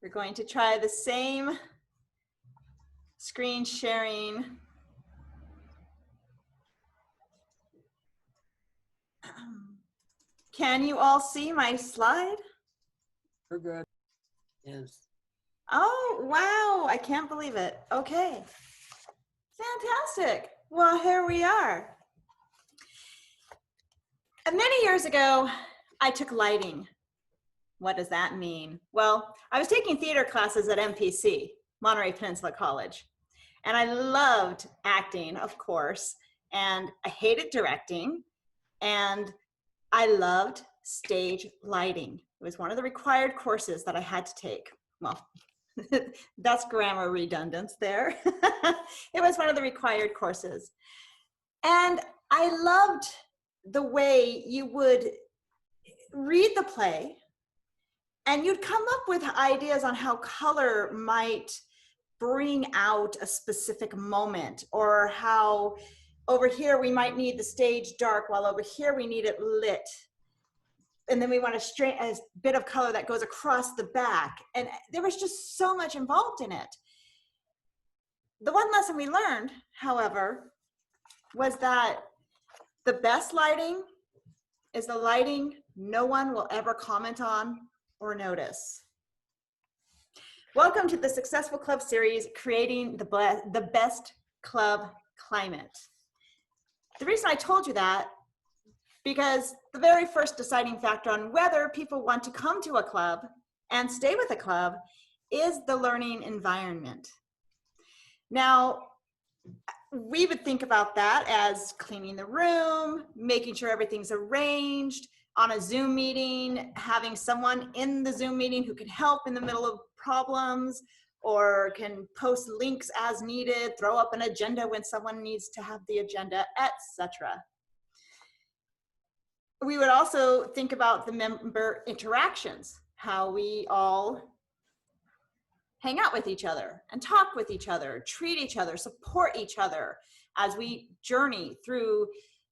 We're going to try the same screen sharing. Can you all see my slide? We're good. Yes. Oh, wow. I can't believe it. Okay. Fantastic. Well, here we are. Many years ago, I took lighting. What does that mean? Well, I was taking theater classes at MPC, Monterey Peninsula College. And I loved acting, of course, and I hated directing, and I loved stage lighting. It was one of the required courses that I had to take. Well, that's grammar redundance there. It was one of the required courses. And I loved the way you would read the play and you'd come up with ideas on how color might bring out a specific moment, or how over here we might need the stage dark while over here we need it lit. And then we want a bit of color that goes across the back. And there was just so much involved in it. The one lesson we learned, however, was that the best lighting is the lighting no one will ever comment on or notice. Welcome to the Successful Club series, Creating the Best Club Climate. The reason I told you that, because the very first deciding factor on whether people want to come to a club and stay with a club is the learning environment. Now, we would think about that as cleaning the room, making sure everything's arranged, on a Zoom meeting, having someone in the Zoom meeting who can help in the middle of problems, or can post links as needed, throw up an agenda when someone needs to have the agenda, etc. We would also think about the member interactions, how we all hang out with each other and talk with each other, treat each other, support each other as we journey through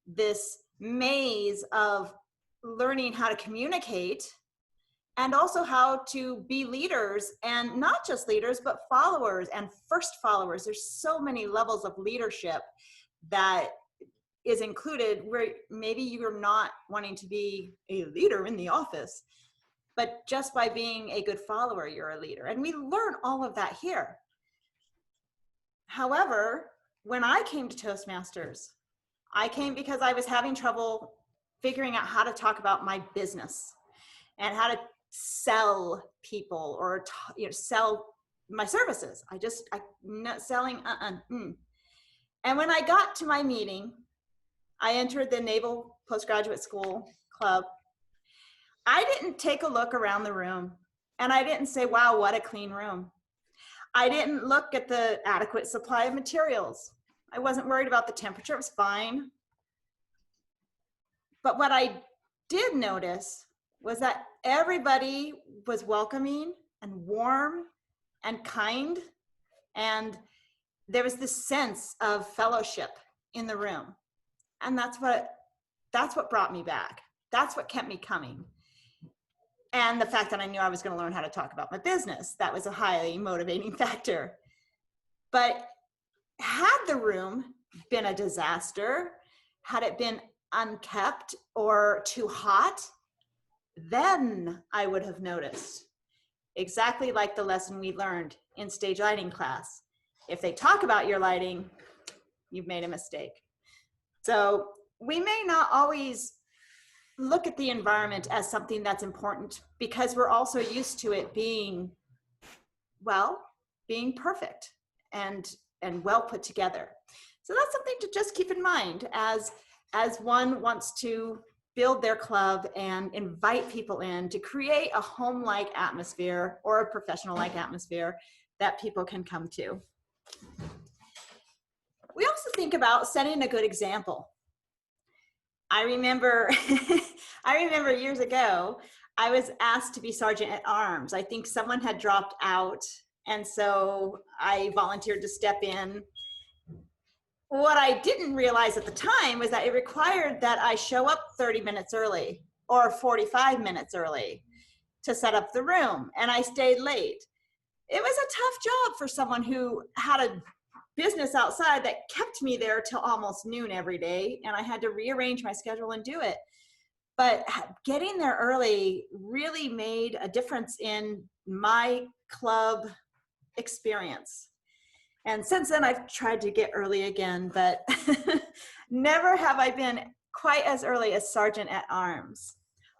this maze of learning how to communicate, and also how to be leaders, and not just leaders, but followers and first followers. There's so many levels of leadership that is included, where maybe you're not wanting to be a leader in the office, but just by being a good follower, you're a leader. And we learn all of that here. However, when I came to Toastmasters, I came because I was having trouble figuring out how to talk about my business and how to sell people, or sell my services. I'm not selling. And when I got to my meeting, I entered the Naval Postgraduate School Club. I didn't take a look around the room, and I didn't say, wow, what a clean room. I didn't look at the adequate supply of materials. I wasn't worried about the temperature, it was fine. But what I did notice was that everybody was welcoming and warm and kind, and there was this sense of fellowship in the room. And that's what brought me back. That's what kept me coming. And the fact that I knew I was going to learn how to talk about my business, that was a highly motivating factor. But had the room been a disaster, had it been unkept or too hot, then I would have noticed. Exactly like the lesson we learned in stage lighting class. If they talk about your lighting, you've made a mistake. So we may not always look at the environment as something that's important, because we're also used to it being, well, being perfect and well put together. So that's something to just keep in mind as one wants to build their club and invite people in to create a home-like atmosphere or a professional-like atmosphere that people can come to. We also think about setting a good example. I remember years ago, I was asked to be sergeant at arms. I think someone had dropped out, and so I volunteered to step in. What I didn't realize at the time was that it required that I show up 30 minutes early or 45 minutes early to set up the room, and I stayed late. it was a tough job for someone who had a business outside that kept me there till almost noon every day, and I had to rearrange my schedule and do it. But getting there early really made a difference in my club experience. And since then, I've tried to get early again, but never have I been quite as early as Sergeant at Arms.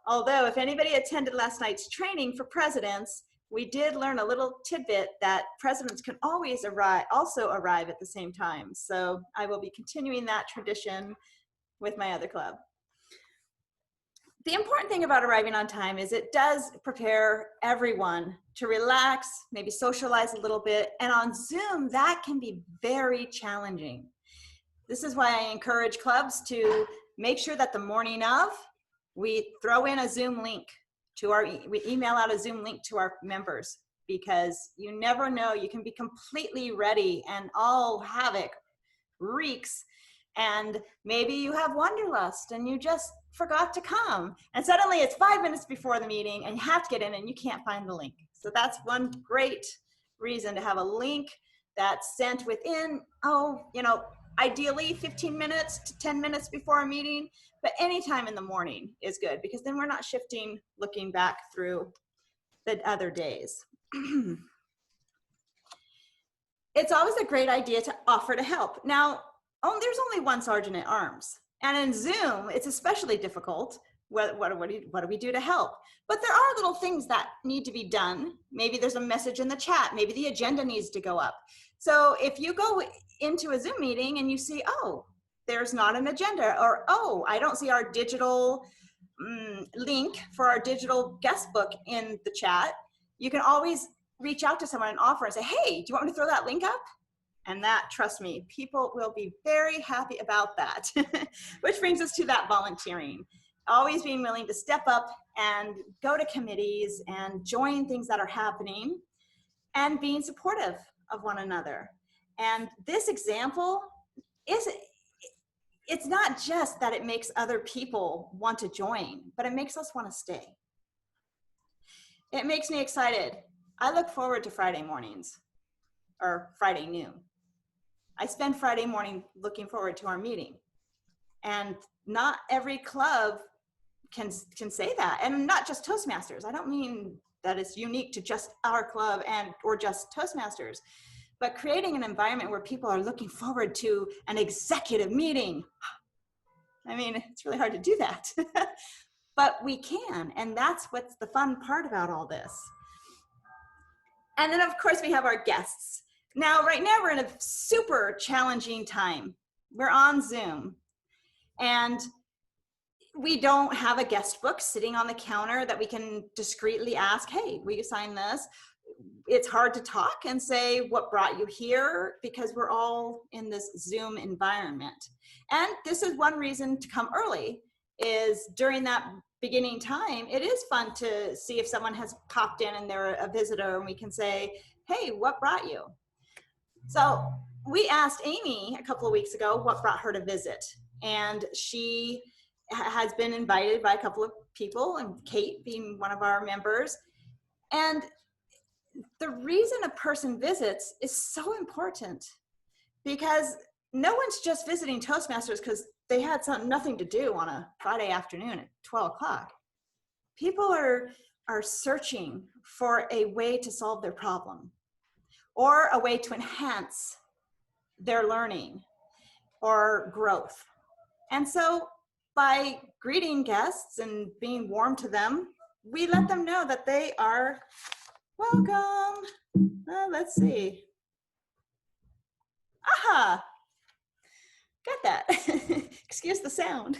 Although, if anybody attended last night's training for presidents, we did learn a little tidbit that presidents can always also arrive at the same time. So I will be continuing that tradition with my other club. The important thing about arriving on time is it does prepare everyone to relax, maybe socialize a little bit. And on Zoom, that can be very challenging. This is why I encourage clubs to make sure that the morning of, we throw in a Zoom link to we email out a Zoom link to our members, because you never know, you can be completely ready and all havoc reeks, and maybe you have wanderlust and you just forgot to come, and suddenly it's 5 minutes before the meeting and you have to get in and you can't find the link. So that's one great reason to have a link that's sent within, ideally 15 minutes to 10 minutes before a meeting, but anytime in the morning is good, because then we're not shifting, looking back through the other days. It's always a great idea to offer to help. Now, there's only one sergeant at arms, and in Zoom, it's especially difficult. What do we do to help? But there are little things that need to be done. Maybe there's a message in the chat. Maybe the agenda needs to go up. So if you go into a Zoom meeting and you see, oh, there's not an agenda, or, oh, I don't see our digital link for our digital guest book in the chat, you can always reach out to someone and offer and say, hey, do you want me to throw that link up? And that, trust me, people will be very happy about that. Which brings us to that volunteering. Always being willing to step up and go to committees and join things that are happening, and being supportive of one another. And this example it's not just that it makes other people want to join, but it makes us want to stay. It makes me excited. I look forward to Friday mornings or Friday noon. I spend Friday morning looking forward to our meeting. And not every club can say that. And not just Toastmasters. I don't mean that it's unique to just our club or just Toastmasters, but creating an environment where people are looking forward to an executive meeting. I mean, it's really hard to do that, but we can. And that's what's the fun part about all this. And then of course we have our guests. Now, right now we're in a super challenging time. We're on Zoom, and we don't have a guest book sitting on the counter that we can discreetly ask, hey, will you sign this? It's hard to talk and say what brought you here, because we're all in this Zoom environment. And this is one reason to come early, is during that beginning time, it is fun to see if someone has popped in and they're a visitor, and we can say, hey, what brought you? So we asked Amy a couple of weeks ago what brought her to visit, and she has been invited by a couple of people, and Kate being one of our members. And the reason a person visits is so important, because no one's just visiting Toastmasters because they had nothing to do on a Friday afternoon at 12 o'clock. People are searching for a way to solve their problem, or a way to enhance their learning or growth. And so by greeting guests and being warm to them, we let them know that they are welcome. Let's see. Aha, got that. Excuse the sound.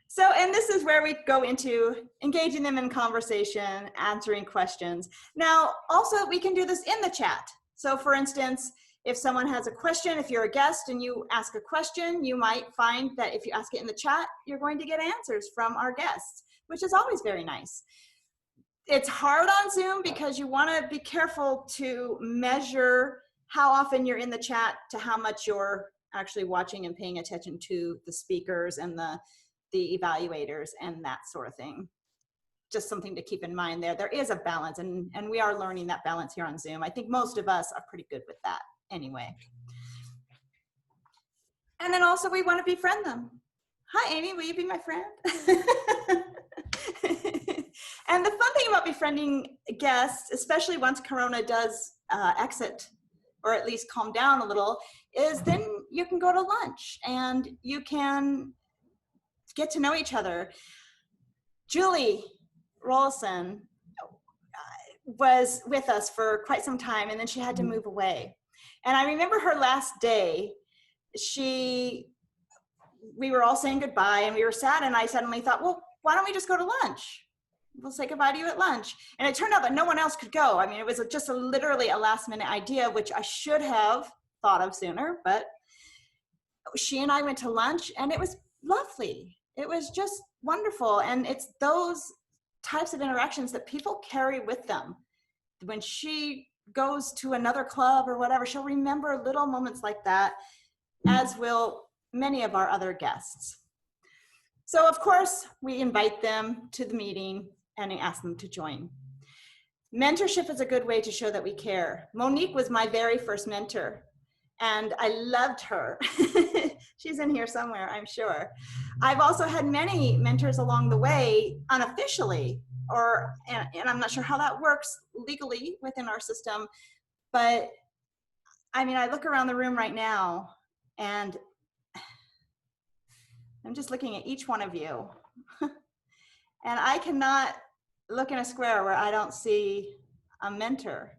So, and this is where we go into engaging them in conversation, answering questions. Now, also, we can do this in the chat. So for instance, if someone has a question, if you're a guest and you ask a question, you might find that if you ask it in the chat, you're going to get answers from our guests, which is always very nice. It's hard on Zoom because you want to be careful to measure how often you're in the chat to how much you're actually watching and paying attention to the speakers and the evaluators and that sort of thing. just something to keep in mind there. There is a balance, and we are learning that balance here on Zoom. I think most of us are pretty good with that anyway. And then also we want to befriend them. Hi, Amy, will you be my friend? And the fun thing about befriending guests, especially once Corona does exit, or at least calm down a little, is then you can go to lunch and you can get to know each other. Julie Rollison was with us for quite some time, and then she had to move away. And I remember her last day, we were all saying goodbye and we were sad, and I suddenly thought, well, why don't we just go to lunch? We'll say goodbye to you at lunch. And it turned out that no one else could go. I mean, it was just literally a last minute idea, which I should have thought of sooner, but she and I went to lunch and it was lovely. It was just wonderful. And it's those types of interactions that people carry with them. When she goes to another club or whatever, she'll remember little moments like that, as will many of our other guests. So of course, we invite them to the meeting and ask them to join. Mentorship is a good way to show that we care. Monique was my very first mentor, and I loved her. She's in here somewhere, I'm sure. I've also had many mentors along the way, unofficially, and I'm not sure how that works legally within our system, but I mean, I look around the room right now, and I'm just looking at each one of you. And I cannot look in a square where I don't see a mentor.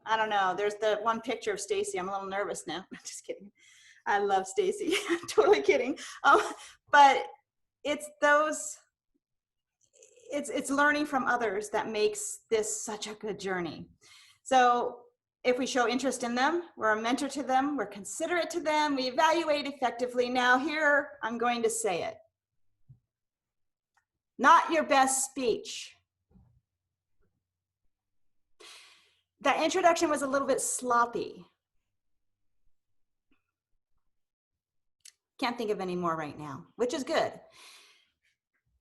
I don't know. There's the one picture of Stacy. I'm a little nervous now. I'm just kidding. I love Stacy. I'm totally kidding. But it's learning from others that makes this such a good journey. So if we show interest in them, we're a mentor to them, we're considerate to them, we evaluate effectively. Now here, I'm going to say it. Not your best speech. That introduction was a little bit sloppy. Can't think of any more right now, which is good.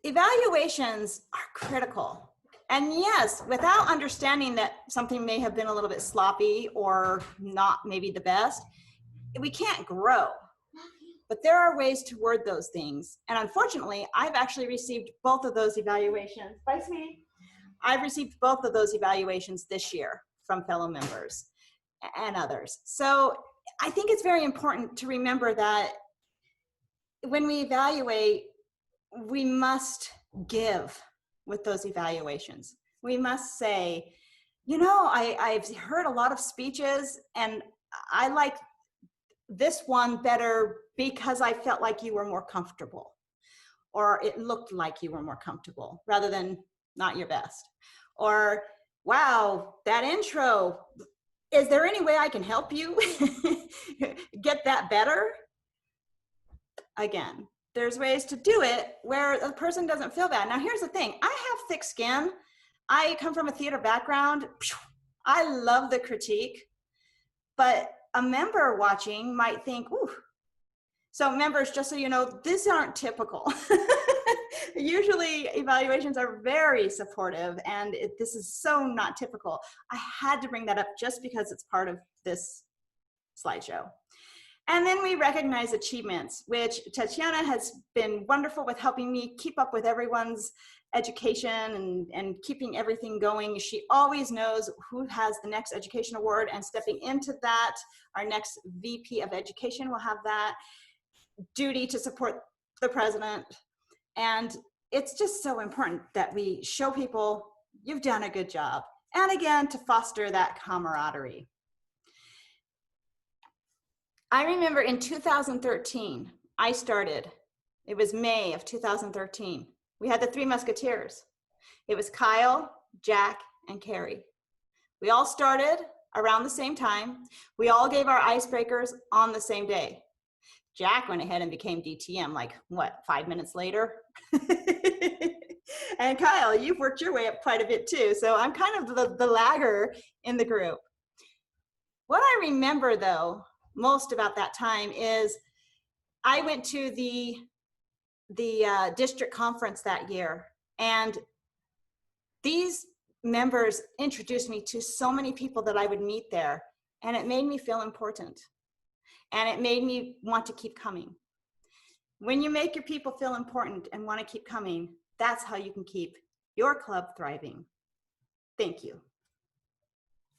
Evaluations are critical. And yes, without understanding that something may have been a little bit sloppy or not maybe the best, we can't grow. But there are ways to word those things. And unfortunately, I've actually received both of those evaluations. Bye, sweetie. I've received both of those evaluations this year from fellow members and others. So I think it's very important to remember that when we evaluate, we must give with those evaluations. We must say, you know, I've heard a lot of speeches and I like this one better because I felt like you were more comfortable, or it looked like you were more comfortable rather than not your best. Or, wow, that intro, is there any way I can help you get that better? Again, there's ways to do it where the person doesn't feel bad. Now, here's the thing. I have thick skin. I come from a theater background. I love the critique, but a member watching might think, ooh. So members, just so you know, these aren't typical. Usually evaluations are very supportive, and this is so not typical. I had to bring that up just because it's part of this slideshow. And then we recognize achievements, which Tatiana has been wonderful with helping me keep up with everyone's education and keeping everything going. She always knows who has the next education award, and stepping into that, our next VP of education will have that duty to support the president. And it's just so important that we show people you've done a good job. And again, to foster that camaraderie. I remember in 2013, I started. It was May of 2013. We had the Three Musketeers. It was Kyle, Jack, and Carrie. We all started around the same time. We all gave our icebreakers on the same day. Jack went ahead and became DTM, like, what, 5 minutes later? And Kyle, you've worked your way up quite a bit too, so I'm kind of the lagger in the group. What I remember, though, most about that time is I went to the the district conference that year, and these members introduced me to so many people that I would meet there, and it made me feel important, and it made me want to keep coming. When you make your people feel important and want to keep coming, that's how you can keep your club thriving. Thank you.